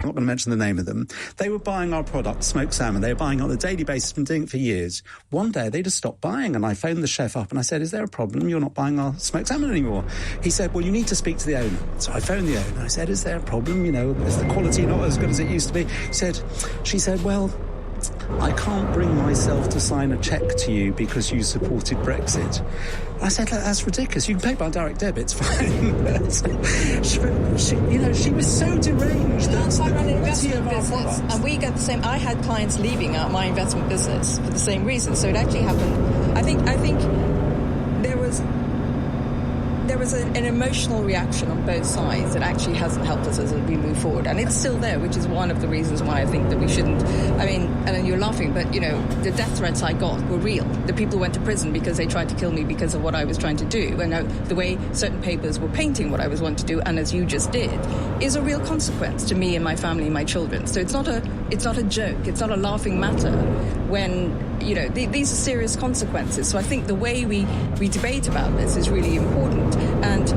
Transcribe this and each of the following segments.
I'm not going to mention the name of them. They were buying our product, smoked salmon. They were buying it on a daily basis, been doing it for years. One day they just stopped buying, and I phoned the chef up and I said, is there a problem? You're not buying our smoked salmon anymore. He said, well, you need to speak to the owner. So I phoned the owner. I said, is there a problem? You know, is the quality not as good as it used to be? She said, well, I can't bring myself to sign a cheque to you because you supported Brexit. I said, that's ridiculous. You can pay by direct debit, it's fine. she was so deranged. That's I run an investment business, and we get the same. I had clients leaving out my investment business for the same reason. So it actually happened. I think there was an emotional reaction on both sides that actually hasn't helped us as we move forward. And it's still there, which is one of the reasons why I think that we shouldn't. I mean, and you're laughing, but, you know, the death threats I got were real. The people went to prison because they tried to kill me because of what I was trying to do. And the way certain papers were painting what I was wanting to do, and as you just did, is a real consequence to me and my family and my children. So it's not a joke. It's not a laughing matter when, you know, these are serious consequences. So I think the way we debate about this is really important. And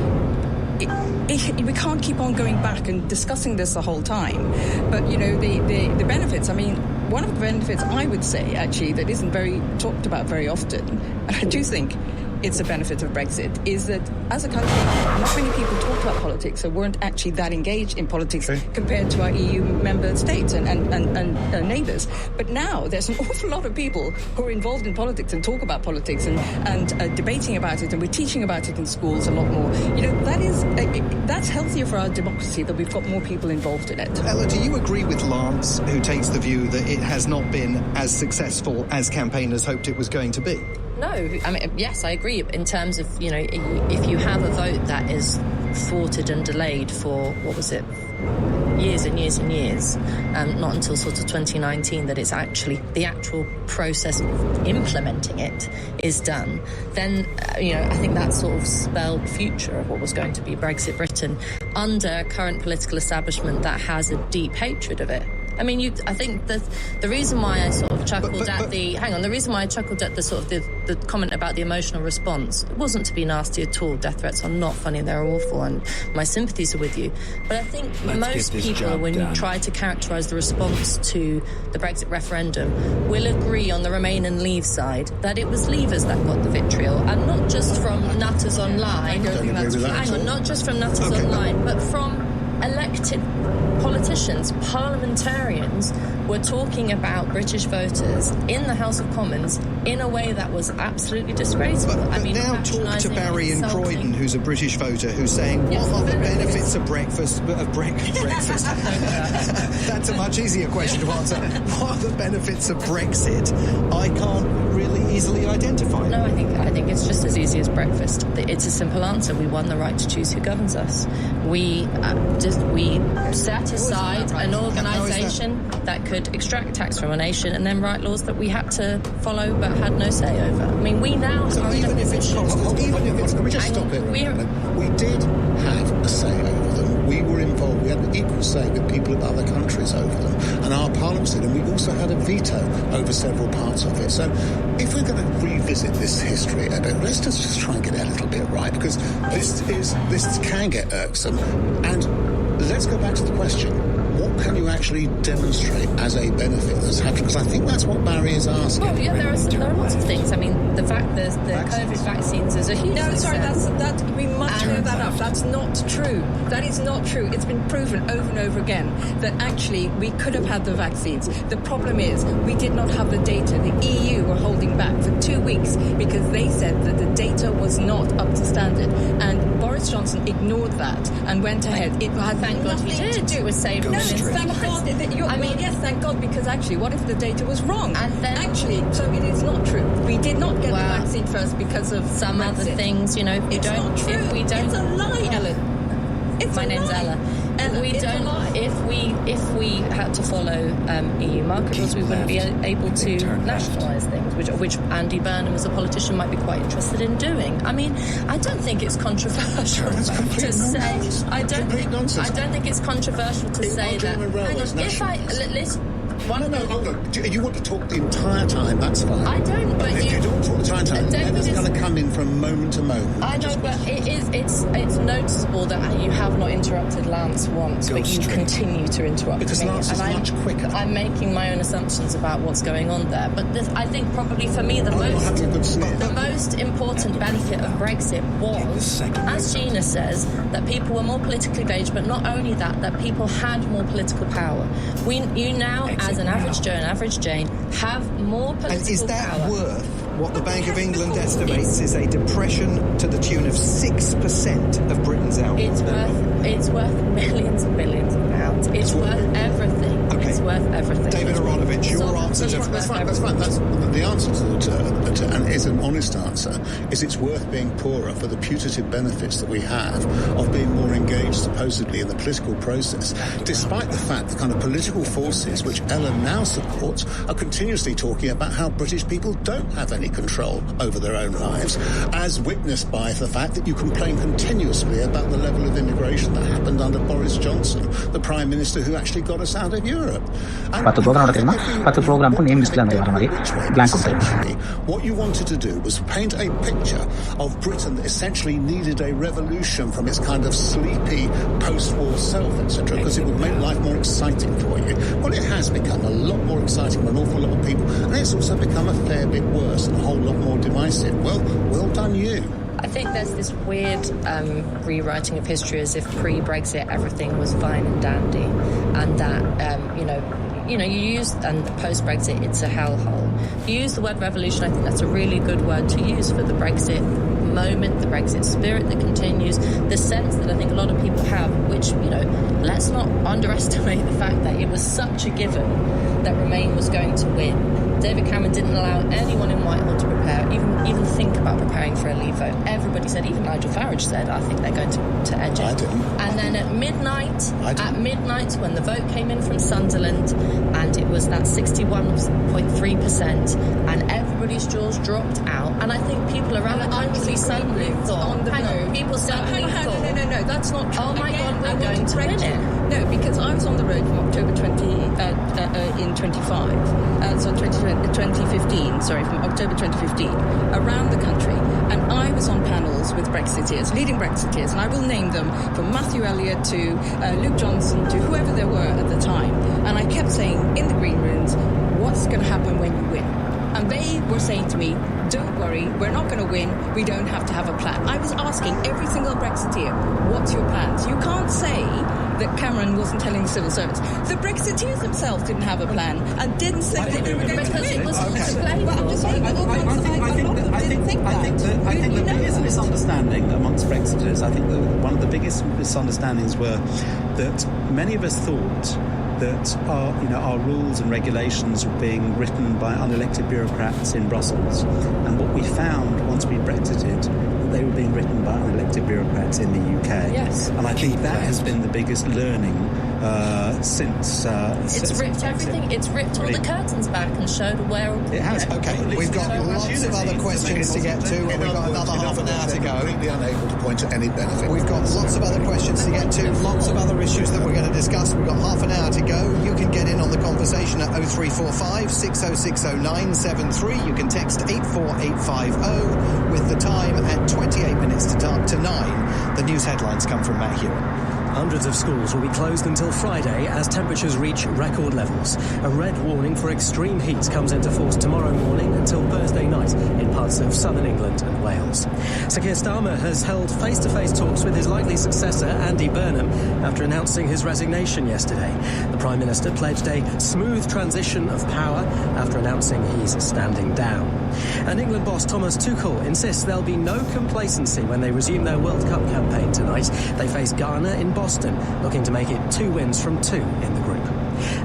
we can't keep on going back and discussing this the whole time. But, you know, the benefits, I mean, one of the benefits I would say, actually, that isn't very talked about very often, and I do think it's a benefit of Brexit, is that as a country, not many people talk about politics or weren't actually that engaged in politics compared to our EU member states and neighbours. But now there's an awful lot of people who are involved in politics and talk about politics and debating about it, and we're teaching about it in schools a lot more. You know, that's healthier for our democracy that we've got more people involved in it. Ella, do you agree with Lance, who takes the view that it has not been as successful as campaigners hoped it was going to be? No, I mean, yes, I agree in terms of, you know, if you have a vote that is thwarted and delayed for, what was it, years and years and years, not until sort of 2019 that it's actually, the actual process of implementing it is done, then, you know, I think that sort of spelled the future of what was going to be Brexit Britain under a current political establishment that has a deep hatred of it. I mean, I think that the reason why I sort of chuckled at the reason why I chuckled at the sort of the comment about the emotional response, it wasn't to be nasty at all. Death threats are not funny, they're awful, and my sympathies are with you. But I think most people, when you try to characterise the response to the Brexit referendum, will agree on the Remain and Leave side that it was Leavers that got the vitriol, and not just from nutters online. Not just from nutters online, but from elected politicians, parliamentarians were talking about British voters in the House of Commons in a way that was absolutely disgraceful. But now talk to Barry in Croydon, who's a British voter, who's saying, what are the benefits of breakfast? That's a much easier question to answer. What are the benefits of Brexit? I can't really easily identify. No, I think it's just as easy as breakfast. It's a simple answer. We won the right to choose who governs us. We set aside an organisation that could extract tax from a nation and then write laws that we had to follow but had no say over. I mean, we now so are in a position... Can we just stop it? We did have a say over them. We were involved. We had an equal say with people of other countries over them. And our parliament did. And we also had a veto over several parts of it. So if we're going to revisit this history a bit, let's just try and get it a little bit right, because this can get irksome. And let's go back to the question. What can you actually demonstrate as a benefit that's happened? Because I think that's what Barry is asking. Well, yeah, there are lots of things. I mean, the fact that the COVID vaccines is a huge success. We must clear that up. That's not true. That is not true. It's been proven over and over again that actually we could have had the vaccines. The problem is we did not have the data. The EU were holding back for 2 weeks because they said that the data was not up to standard. And Boris Johnson ignored that and went ahead. It had nothing to do with saving. Thank God. Yes, thank God, because actually, what if the data was wrong? And then, actually, so it is not true. We did not get the vaccine first because of some Brexit. Other things, you know. It's not true. If we don't, it's a lie, Ellen. My name's Ella. If we had to follow EU market rules, we wouldn't be able to nationalise things, which Andy Burnham as a politician might be quite interested in doing. I mean, I don't think it's controversial to say. I don't think it's controversial to say that. Hang on, hold on. You want to talk the entire time, that's fine. I don't, but if you don't talk the entire time, it's going to come in from moment to moment. I know, but it's noticeable that you have not interrupted Lance once, but you continue to interrupt because me. Lance is much quicker. I'm making my own assumptions about what's going on there. But I think probably for me the most important benefit of Brexit was, as Gina says, that people were more politically engaged, but not only that people had more political power. You now, as an average Joe and average Jane, have more political power. And is that worth what the Bank of England estimates is a depression to the tune of 6% of Britain's output? It's worth millions and millions of pounds. It's worth everything. Okay. It's worth everything. David Aronovich, your answer to... That's fine. That's the answer to and it's an honest answer, is it's worth being poorer for the putative benefits that we have of being more engaged supposedly in the political process, despite the fact the kind of political forces which Ellen now supports are continuously talking about how British people don't have any control over their own lives, as witnessed by the fact that you complain continuously about the level of immigration that happened under Boris Johnson, the Prime Minister who actually got us out of Europe. What you wanted to do was paint a picture of Britain that essentially needed a revolution from its kind of sleepy post-war self, etc., because it would make life more exciting for you. Well, it has become a lot more exciting for an awful lot of people, and it's also become a fair bit worse and a whole lot more divisive. Well done you. I think there's this weird rewriting of history as if pre-Brexit everything was fine and dandy, and that you use, and post-Brexit it's a hellhole. You use the word revolution. I think that's a really good word to use for the Brexit moment, the Brexit spirit that continues, the sense that I think a lot of people have, which, let's not underestimate the fact that it was such a given that Remain was going to win. David Cameron didn't allow anyone in Whitehall to prepare, even think about preparing for a Leave vote. Everybody said, even Nigel Farage said, I think they're going to edge it. I didn't. And then at midnight, when the vote came in from Sunderland, and it was that 61.3%, and everybody's jaws dropped out, and I think people around the country suddenly thought, No, that's not true. Oh my God, we're going to win it. No, because I was on the road from October 2015, from October 2015, around the country, and I was on panels with Brexiteers, leading Brexiteers, and I will name them, from Matthew Elliott to Luke Johnson to whoever there were at the time, and I kept saying in the green rooms, what's going to happen when you win? And they were saying to me, don't worry, we're not going to win, we don't have to have a plan. I was asking every single Brexiteer, what's your plans? You can't say that Cameron wasn't telling the civil servants. The Brexiteers themselves didn't have a plan and didn't say that they were going to win. It was I think the biggest misunderstanding amongst Brexiteers, I think that one of the biggest misunderstandings were that many of us thought that our rules and regulations were being written by unelected bureaucrats in Brussels. And what we found once we Brexited, that they were being written by unelected bureaucrats in the UK. Yes. And I think that has been the biggest learning since it's ripped everything. It's ripped all the curtains back and showed where it has. Okay, we've got lots of other questions to get to, and we've got another half an hour to go. Completely unable to point to any benefit. We've got lots of other questions to get to, lots of other issues that we're going to discuss. We've got half an hour to go. You can get in on the conversation at 0345 6060973. You can text 84850 with the time at 28 minutes to 9. The news headlines come from Matt Hewitt. Hundreds of schools will be closed until Friday as temperatures reach record levels. A red warning for extreme heat comes into force tomorrow morning until Thursday night in parts of southern England and Wales. Sir Keir Starmer has held face-to-face talks with his likely successor, Andy Burnham, after announcing his resignation yesterday. The Prime Minister pledged a smooth transition of power after announcing he's standing down. And England boss Thomas Tuchel insists there'll be no complacency when they resume their World Cup campaign tonight. They face Ghana in Boston, looking to make it 2 wins from 2 in the group.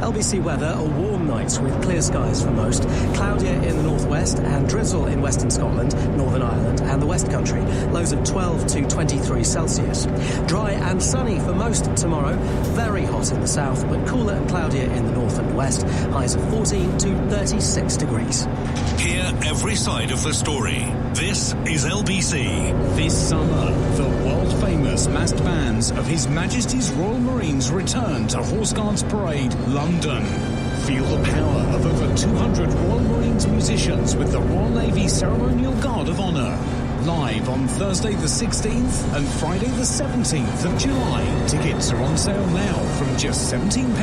LBC weather, a warm night with clear skies for most, cloudier in the northwest and drizzle in western Scotland, Northern Ireland and the West Country, lows of 12 to 23 Celsius. Dry and sunny for most tomorrow, very hot in the south but cooler and cloudier in the north and west, highs of 14 to 36 degrees. Hear every side of the story. This is LBC. This summer, the world-famous massed bands of His Majesty's Royal Marines return to Horse Guards Parade, London. Feel the power of over 200 Royal Marines musicians with the Royal Navy Ceremonial Guard of Honour. Live on Thursday the 16th and Friday the 17th of July. Tickets are on sale now from just £17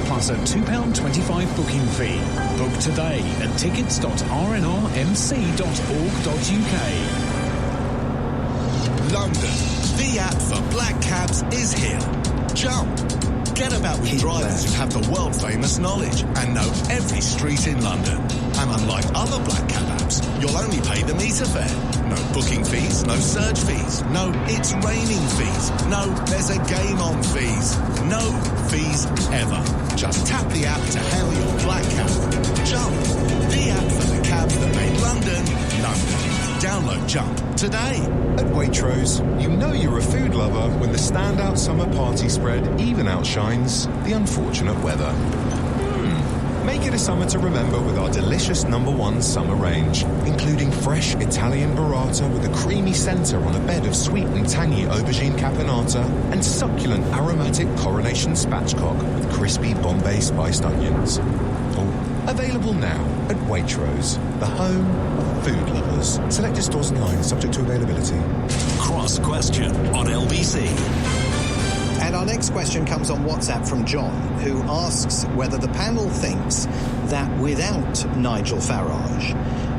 plus a £2.25 booking fee. Book today at tickets.rnrmc.org.uk. London, the app for black cabs is here. Jump. Get about with drivers who have the world-famous knowledge and know every street in London. And unlike other black cab apps, you'll only pay the meter fare. No booking fees, no surge fees, no it's raining fees, no there's a game on fees. No fees ever. Just tap the app to hail your black cab. Jump, the app for the cabs that make London, London. Download Jump today. At Waitrose, you know you're a food lover when the standout summer party spread even outshines the unfortunate weather. Make it a summer to remember with our delicious #1 summer range, including fresh Italian burrata with a creamy centre on a bed of sweet and tangy aubergine caponata and succulent aromatic coronation spatchcock with crispy Bombay spiced onions. All available now at Waitrose, the home of food lovers. Selected stores and lines subject to availability. Cross question on LBC. And our next question comes on WhatsApp from John, who asks whether the panel thinks that without Nigel Farage,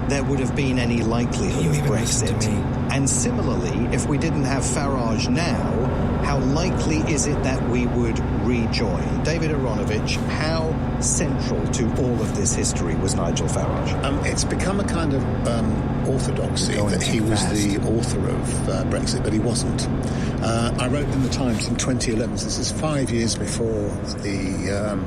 there would have been any likelihood of Brexit. And similarly, if we didn't have Farage now, how likely is it that we would rejoin? David Aronovich, how central to all of this history was Nigel Farage? It's become a kind of orthodoxy that he was the author of Brexit, but he wasn't. I wrote in the Times in 2011, this is 5 years before the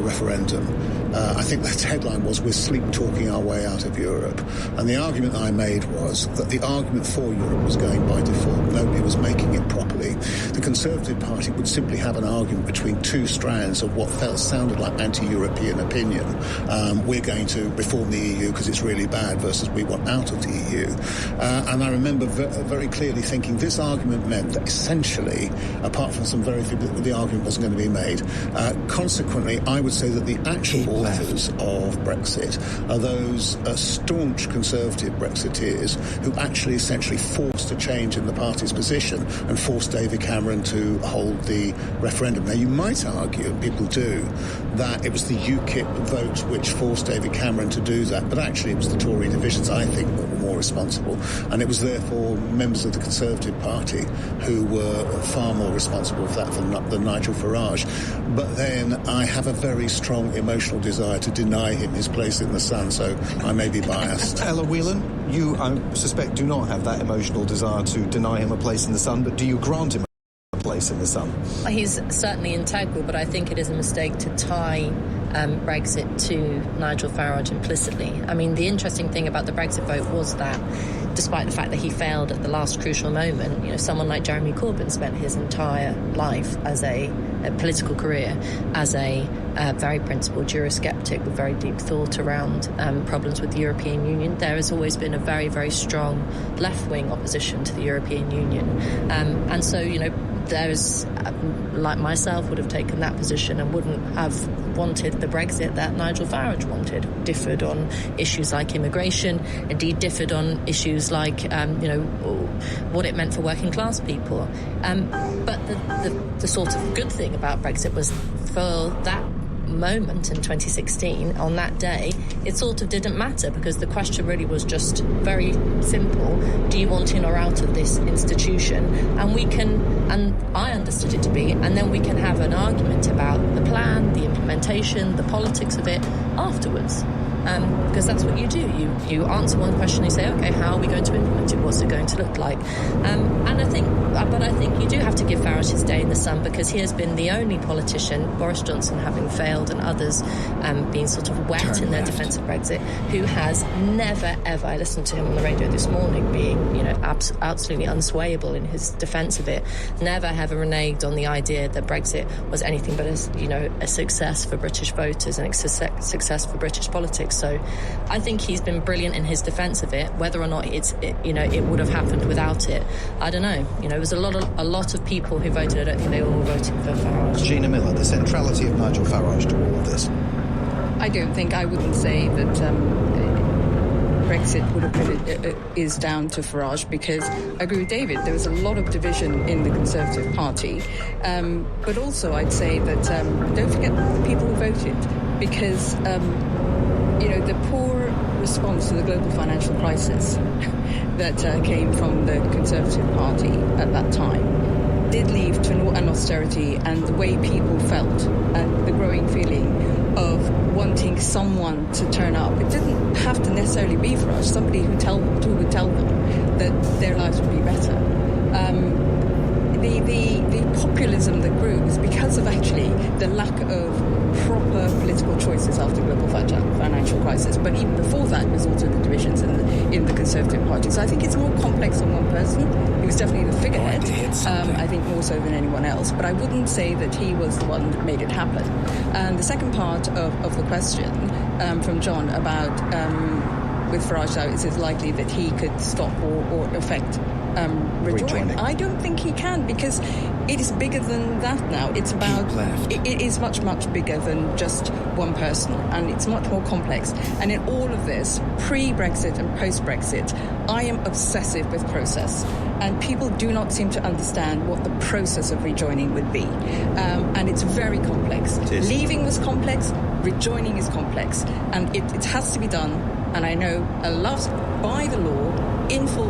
referendum. I think the headline was, "We're sleep-talking our way out of Europe." And the argument I made was that the argument for Europe was going by default. Nobody was making it properly. The Conservative Party would simply have an argument between two strands of what sounded like anti-European opinion. We're going to reform the EU because it's really bad versus we want out of the EU. And I remember very clearly thinking this argument meant that essentially, apart from some very few, the argument wasn't going to be made. Consequently, I would say that the actual authors of Brexit are those staunch Conservative Brexiteers who actually essentially forced a change in the party's position and forced David Cameron to hold the referendum. Now, you might argue, people do, that it was the UKIP vote which forced David Cameron to do that, but actually it was the Tory divisions, I think, that were more responsible, and it was therefore members of the Conservative Party who were far more responsible for that than Nigel Farage. But then I have a very strong emotional desire to deny him his place in the sun, so I may be biased. Ella Whelan, you, I suspect, do not have that emotional desire to deny him a place in the sun, but do you grant him a place in the sun? He's certainly integral, but I think it is a mistake to tie Brexit to Nigel Farage implicitly. I mean, the interesting thing about the Brexit vote was that despite the fact that he failed at the last crucial moment, you know, someone like Jeremy Corbyn spent his entire life as a political career as a very principled Eurosceptic with very deep thought around problems with the European Union. There has always been a very, very strong left-wing opposition to the European Union. And so, you know, there's, like myself, would have taken that position and wouldn't have wanted the Brexit that Nigel Farage wanted. Differed on issues like immigration, indeed differed on issues like, you know, what it meant for working class people. But the sort of good thing about Brexit was for that moment in 2016, on that day, it sort of didn't matter because the question really was just very simple. Do you want in or out of this institution? And we can, and I understood it to be, and then we can have an argument about the plan, the implementation, the politics of it afterwards. Because that's what you do. You answer one question, you say, okay, how are we going to implement it? What's it going to look like? And I think you do have to give Farage his day in the sun because he has been the only politician, Boris Johnson having failed and others being sort of wet in their defence of Brexit, who has never, ever, I listened to him on the radio this morning being, you know, absolutely unswayable in his defence of it, never ever reneged on the idea that Brexit was anything but a success for British voters and a success for British politics. politics. So I think he's been brilliant in his defence of it. Whether or not it would have happened without it, I don't know. It was a lot of people who voted. I don't think they all voted for Farage. Gina Miller, the centrality of Nigel Farage to all of this. I wouldn't say that Brexit would have been is down to Farage, because I agree with David. There was a lot of division in the Conservative Party, but also I'd say that don't forget the people who voted, because the poor response to the global financial crisis that came from the Conservative Party at that time did lead to an austerity, and the way people felt and the growing feeling of wanting someone to turn up. It didn't have to necessarily be Farage, somebody who would tell them that their lives would be better. The populism that grew was because of actually the lack of proper political choices after the global financial crisis. But even before that, it was also the divisions in the Conservative Party. So I think it's more complex than one person. He was definitely the figurehead, I think more so than anyone else. But I wouldn't say that he was the one that made it happen. And the second part of the question from John about with Farage now, is it likely that he could stop or affect rejoining? I don't think he can, because it is bigger than that now. It's about it is much, much bigger than just one person, and it's much more complex. And in all of this, pre-Brexit and post-Brexit, I am obsessive with process, and people do not seem to understand what the process of rejoining would be, and it's very complex. Leaving was complex, rejoining is complex, and it has to be done, and I know a lot by the law, in full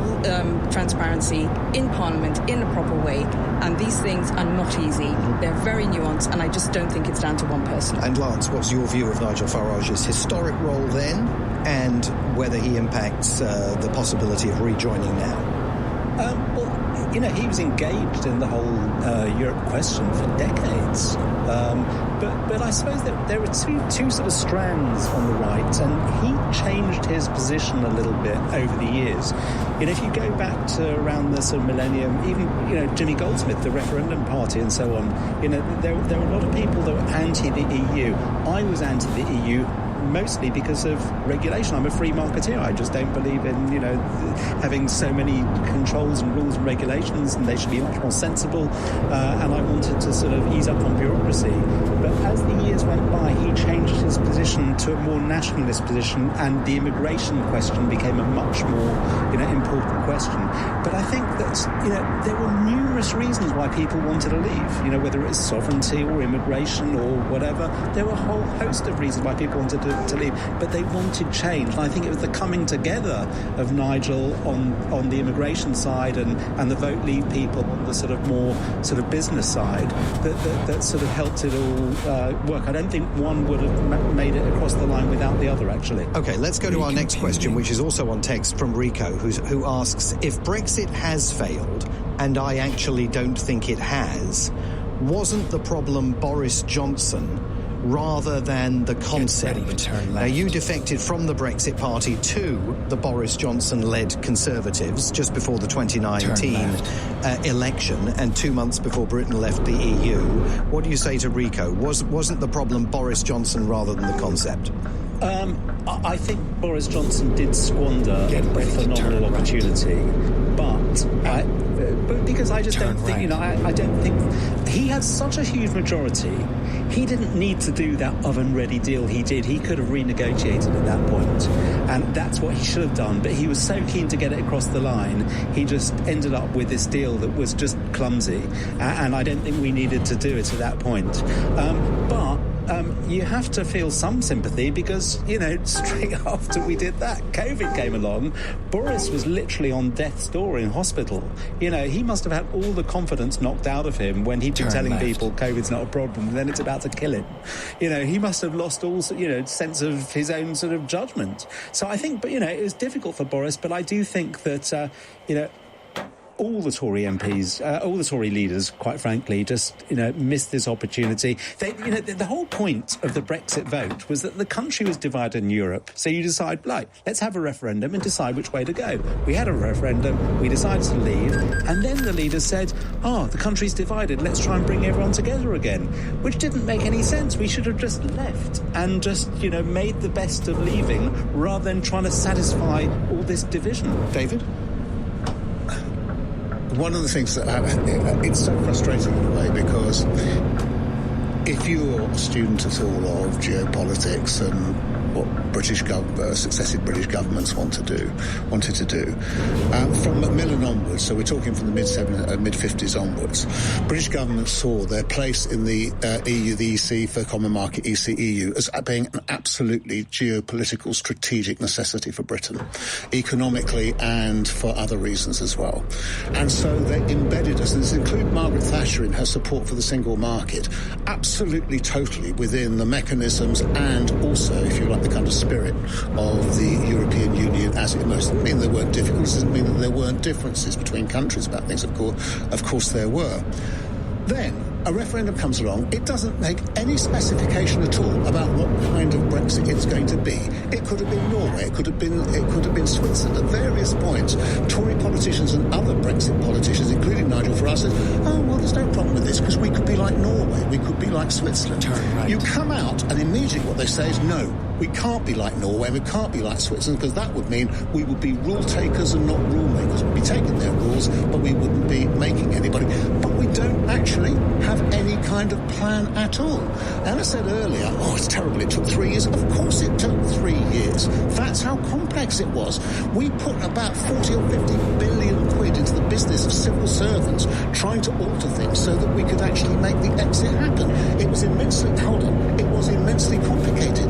transparency, in Parliament, in a proper way, and these things are not easy. They're very nuanced, and I just don't think it's down to one person. And Lance, what's your view of Nigel Farage's historic role then, and whether he impacts the possibility of rejoining now? He was engaged in the whole Europe question for decades. But I suppose that there were two sort of strands on the right, and he changed his position a little bit over the years. If you go back to around the sort of millennium, even, Jimmy Goldsmith, the referendum party and so on, there were a lot of people that were anti the EU. I was anti the EU, mostly because of regulation. I'm a free marketeer. I just don't believe in, having so many controls and rules and regulations, and they should be much more sensible. And I wanted to sort of ease up on bureaucracy. But as the years went by, he changed his position to a more nationalist position, and the immigration question became a much more, important question. But I think that, there were numerous reasons why people wanted to leave, whether it's sovereignty or immigration or whatever. There were a whole host of reasons why people wanted to leave, but they wanted change. And I think it was the coming together of Nigel on the immigration side and the Vote Leave people on the sort of more sort of business side that sort of helped it all work. I don't think one would have made it across the line without the other, actually. OK, let's go to our next question, which is also on text from Rico, who asks, if Brexit has failed, and I actually don't think it has, wasn't the problem Boris Johnson rather than the concept? Now, you defected from the Brexit Party to the Boris Johnson-led Conservatives just before the 2019 election, and 2 months before Britain left the EU. What do you say to Rico? Wasn't the problem Boris Johnson rather than the concept? I think Boris Johnson did squander a phenomenal opportunity, but because I just don't think, I don't think he had such a huge majority. He didn't need to do that oven-ready deal he did. He could have renegotiated at that point, and that's what he should have done. But he was so keen to get it across the line, he just ended up with this deal that was just clumsy, and I don't think we needed to do it at that point. But you have to feel some sympathy because, straight after we did that, COVID came along. Boris was literally on death's door in hospital. He must have had all the confidence knocked out of him when he'd been telling people COVID's not a problem, and then it's about to kill him. He must have lost all, sense of his own sort of judgment. So I think, it was difficult for Boris, but I do think that, all the Tory MPs, all the Tory leaders, quite frankly, just, missed this opportunity. The whole point of the Brexit vote was that the country was divided in Europe. So you decide, let's have a referendum and decide which way to go. We had a referendum, we decided to leave, and then the leaders said, the country's divided, let's try and bring everyone together again, which didn't make any sense. We should have just left and just, made the best of leaving rather than trying to satisfy all this division. David? One of the things that it's so frustrating in a way, because if you're a student at all of geopolitics and what successive British governments wanted to do, from Macmillan onwards, so we're talking from the mid-50s onwards, British governments saw their place in the EU, the EC, for Common Market, EC-EU, as being an absolutely geopolitical strategic necessity for Britain, economically and for other reasons as well. And so they embedded us, and this included Margaret Thatcher in her support for the single market, absolutely totally within the mechanisms and also, if you like, the kind of spirit of the European Union as it emerged. It doesn't mean there weren't difficulties, it doesn't mean that there weren't differences between countries about things. Of course there were. Then a referendum comes along. It doesn't make any specification at all about what kind of Brexit it's going to be. It could have been Norway. It could have been Switzerland. At various points, Tory politicians and other Brexit politicians, including Nigel Farage, said, there's no problem with this because we could be like Norway. We could be like Switzerland. Right. You come out and immediately what they say is, no, we can't be like Norway, we can't be like Switzerland, because that would mean we would be rule takers and not rule makers. We'd be taking their rules, but we wouldn't be making anybody. But we don't actually have any kind of plan at all. Anna said earlier, it's terrible, it took 3 years. Of course it took 3 years. That's how complex it was. We put about 40 or 50 billion quid into the business of civil servants trying to alter things so that we could actually make the exit happen. It was immensely complicated.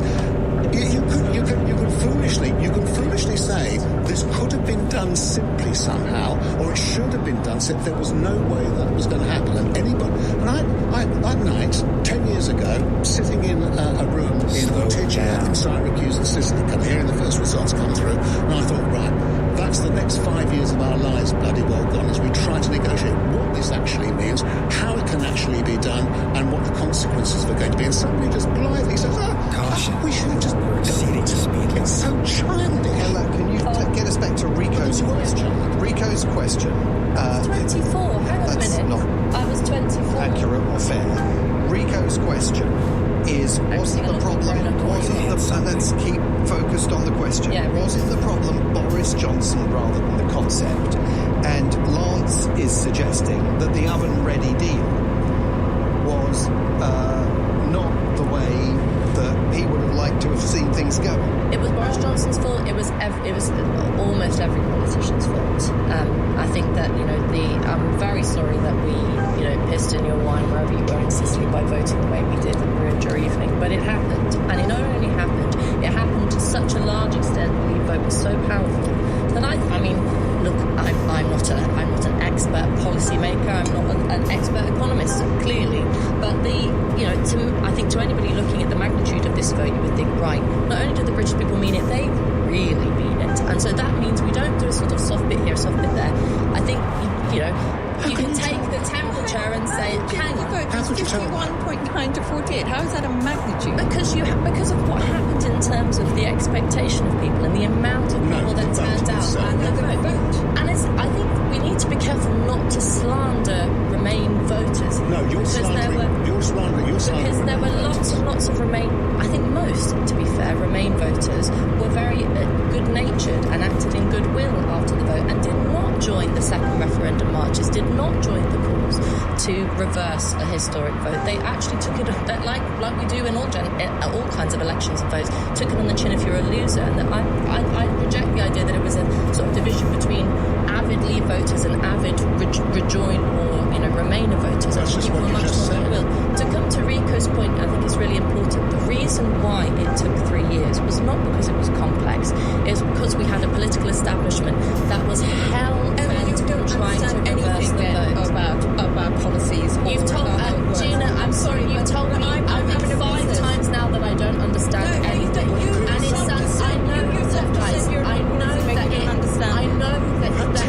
You can foolishly say this could have been done simply somehow, or it should have been done simply. There was no way that was going to happen. And I that night, 10 years ago, sitting in a room in Ortigia in Syracuse in Sicily, hearing the first results come through, and I thought, right, that's the next 5 years of our lives bloody well gone as we try to negotiate what this actually means, how it can actually be done, and what the consequences are going to be. And somebody just blithely says, we should have just exceeding speed. It's so childish. Ella, can you get us back to Rico's question? Rico's question. 24. Hang on a minute. Not I was 24. Accurate or fair. Rico's question is, wasn't the problem? Let's keep focused on the question. Yeah, wasn't the problem Boris Johnson rather than the concept? And Lance is suggesting that the oven-ready deal was not the way that he would have liked to have seen things go. It was Boris Johnson's fault. It was almost every politician's fault. I think that I'm very sorry that we pissed in your wine wherever you were in Sicily by voting the way we did and ruined your evening. But it happened, and it not only happened, it happened to such a large extent. The Leave vote was so powerful that look, I'm not an expert policymaker. I'm not an expert economist, clearly. But I think to anybody looking at the magnitude of this vote, you would think, right, not only do the British people mean it, they really mean it. And so that means we don't do a sort of soft bit here, soft bit there. I think, you can take the temperature and say, hang on. The vote is 51.9 to 48. How is that a magnitude? Because of what happened in terms of the expectation of people and the amount of people that turned out and the vote. And I think we need to be careful not to slander Remain voters. No, you're slandering. Because there were lots of Remain. I think most, to be fair, Remain voters were very good-natured and acted in goodwill after the vote and did not join the second referendum marches, did not join the calls to reverse a historic vote. They actually took it, like we do in all kinds of elections and votes, took it on the chin if you're a loser. And I reject the idea that it was a sort of division between avid Leave voters and avid rejoin or Remainer voters. That's just what you just said. To come to Rico's point, I think it's really important. The reason why it took 3 years was not because it was complex. It was because we had a political establishment that was hell-bent on trying to reverse the vote. About policies. You've told Gina, I'm sorry, you told me I've been 5 times now that I don't understand anything. And it sounds, I know that, guys. I know that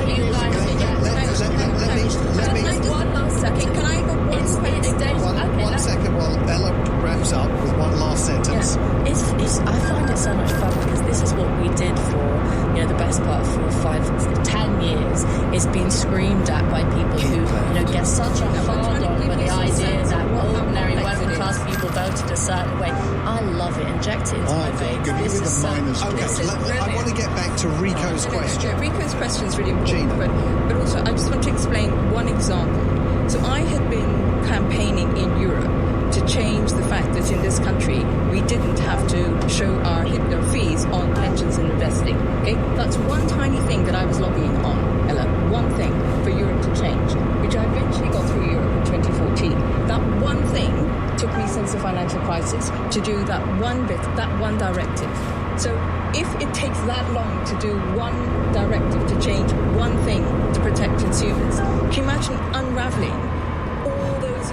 you guys. people who get such a hard on with the idea that ordinary working class people voted a certain way. I love it. Inject it into my veins. This is so... I want to get back to Rico's question. Rico's question is really important, but also I just want to explain one example. So I had been campaigning in Europe to change the fact that in this country we didn't have to show our fees on pensions and investing. Okay, that's one tiny thing that I was lobbying on, Ella. One thing for Europe to change, which I eventually got through Europe in 2014. That one thing took me since the financial crisis to do that one bit, that one directive. So if it takes that long to do one directive to change one thing to protect consumers, can you imagine unravelling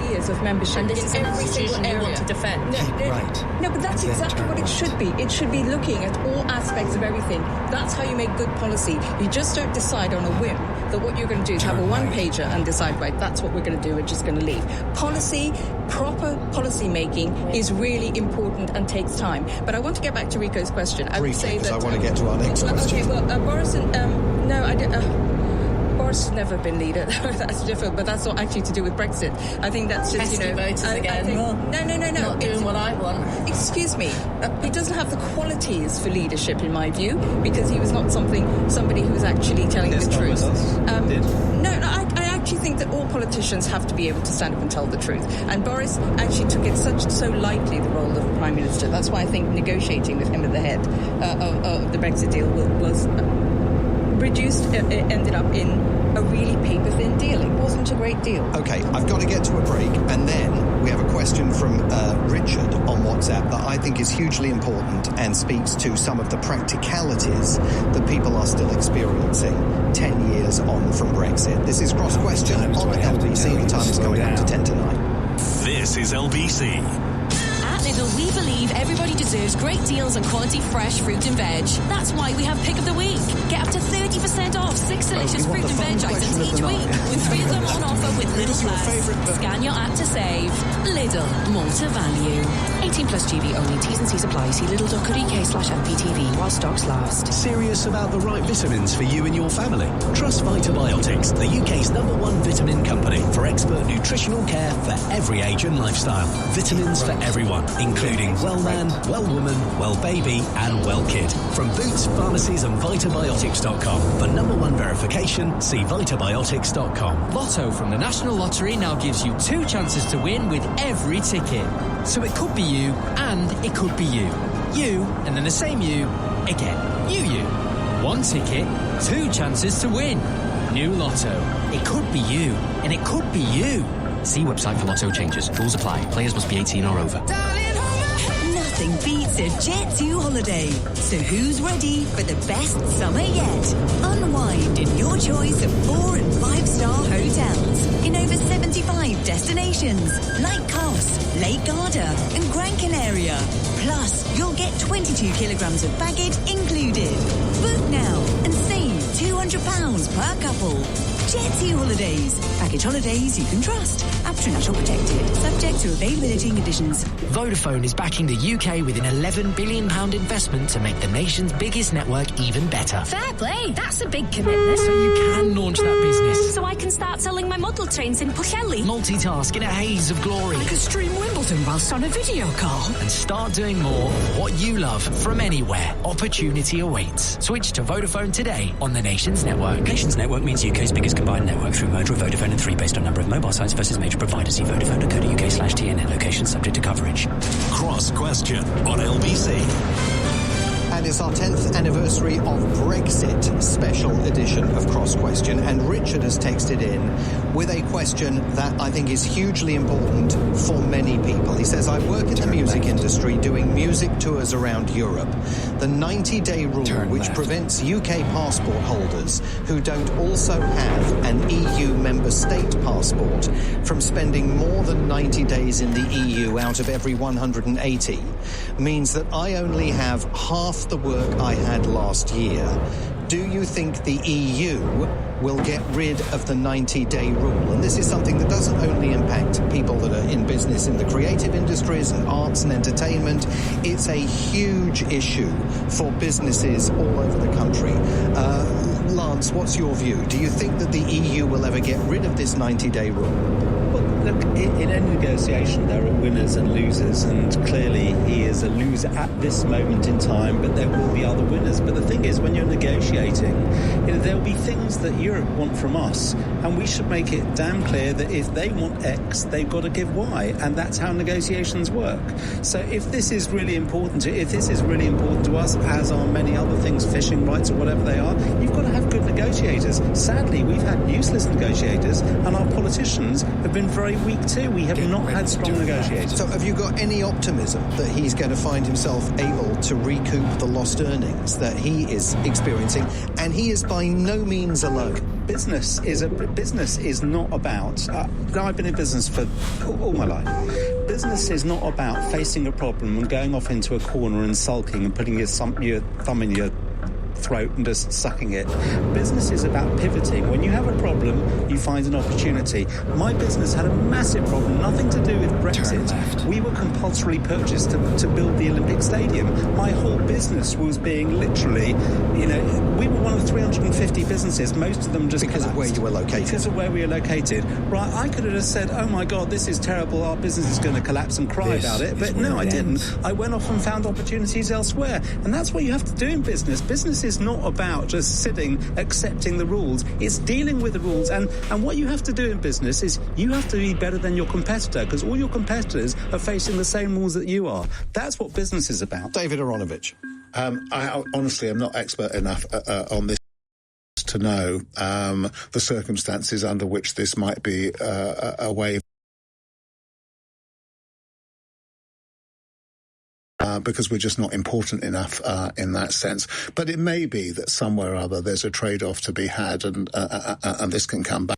years of membership and this in is every single area you want to defend. No, but that's exactly what it should be. It should be looking at all aspects of everything. That's how you make good policy. You just don't decide on a whim that what you're going to do is have a one-pager and decide, right, that's what we're going to do, we're just going to leave. Policy, proper policy making is really important and takes time. But I want to get back to Rico's question. I would say that... I want to get to our next question. Okay, well, Boris and... no, I did... Boris has never been leader. That's different, but that's not actually to do with Brexit. I think that's just, voters again. No. Not doing what I want. Excuse me. He doesn't have the qualities for leadership, in my view, because he was not somebody who was actually telling the truth. I actually think that all politicians have to be able to stand up and tell the truth. And Boris actually took it so lightly, the role of Prime Minister. That's why I think negotiating with him at the head of the Brexit deal was reduced, ended up in a really paper-thin deal. It wasn't a great deal. Okay, I've got to get to a break, and then we have a question from Richard on WhatsApp that I think is hugely important and speaks to some of the practicalities that people are still experiencing 10 years on from Brexit. This is Cross Question on LBC. The time is coming up to 10 to 9. This is LBC. Lidl, we believe everybody deserves great deals on quality fresh fruit and veg. That's why we have Pick of the Week. Get up to 30% off 6 delicious fruit and veg items each week, with 3 of them on offer with Lidl Plus. Scan your app to save. Lidl, more to value. 18 plus GB only. T's and C's apply. See lidl.co.uk/mptv while stocks last. Serious about the right vitamins for you and your family? Trust Vitabiotics, the UK's #1 vitamin company for expert nutritional care for every age and lifestyle. Vitamins for everyone, including well man, well woman, well baby and well kid. From Boots, pharmacies and Vitabiotics.com. For #1 verification, see Vitabiotics.com. Lotto from the National Lottery now gives you 2 chances to win with every ticket. So it could be you and it could be you. You and then the same you again. You. 1 ticket, 2 chances to win. New Lotto. It could be you and it could be you. See website for Lotto changes. Rules apply. Players must be 18 or over. Nothing beats a Jet2 holiday. So who's ready for the best summer yet? Unwind in your choice of 4- and 5-star hotels in over 75 destinations like Kos, Lake Garda and Gran Canaria. Plus, you'll get 22 kilograms of baggage included. Book now and save £200 per couple. Jet2 Holidays. Package holidays you can trust. National protected. Subject to availability and conditions. Vodafone is backing the UK with an £11 billion investment to make the nation's biggest network even better. Fair play. That's a big commitment. So you can launch that business. So I can start selling my model trains in Pwllheli. Multitask in a haze of glory. I could stream Wimbledon whilst on a video call. And start doing more of what you love from anywhere. Opportunity awaits. Switch to Vodafone today on the nation's network. Nation's network means UK's biggest combined network through merger of Vodafone and 3 based on number of mobile sites versus major providers. See Vodafone.co.uk/TNN. Location subject to coverage. Cross Question on LBC. And it's our 10th anniversary of Brexit special edition of Cross Question. And Richard has texted in with a question that I think is hugely important for many people. He says, I work in the music industry doing music tours around Europe. The 90-day rule, which prevents UK passport holders who don't also have an EU member state passport from spending more than 90 days in the EU out of every 180, means that I only have half the work I had last year. Do you think the EU will get rid of the 90-day rule. And this is something that doesn't only impact people that are in business in the creative industries and arts and entertainment. It's a huge issue for businesses all over the country. Lance, what's your view? Do you think that the EU will ever get rid of this 90-day rule? Well, look, in any negotiation there are winners and losers, and clearly he is a loser at this moment in time, but there will be other winners. But the thing is, when you're negotiating, there will be things that Europe want from us, and we should make it damn clear that if they want X, they've got to give Y, and that's how negotiations work. So if this is really important to us, as are many other things, fishing rights or whatever they are, you've got to have good negotiators. Sadly, we've had useless negotiators, and our politicians have been very weak too. We have not had strong negotiators. So have you got any optimism that he's going to find himself able to recoup the lost earnings that he is experiencing? And he is by no means alone. Business is not about... I've been in business for all my life. Business is not about facing a problem and going off into a corner and sulking and putting your thumb in your throat and just sucking it. Business is about pivoting. When you have a problem, you find an opportunity. My business had a massive problem, nothing to do with Brexit. We were compulsorily purchased to build the Olympic Stadium. My whole business was being literally, we were one of 350 businesses, most of them just because collapsed. Of where you were located. Because of where we were located. Right, I could have just said, oh my God, this is terrible, our business is going to collapse and cry about it. But no, I didn't. I went off and found opportunities elsewhere. And that's what you have to do in business. Business is not about just sitting, accepting the rules. It's dealing with the rules. And what you have to do in business is you have to be better than your competitor, because all your competitors are facing the same rules that you are. That's what business is about. David Aronovich. I honestly am not expert enough on this to know the circumstances under which this might be a wave. Because we're just not important enough in that sense. But it may be that somewhere or other there's a trade-off to be had, and this can come back.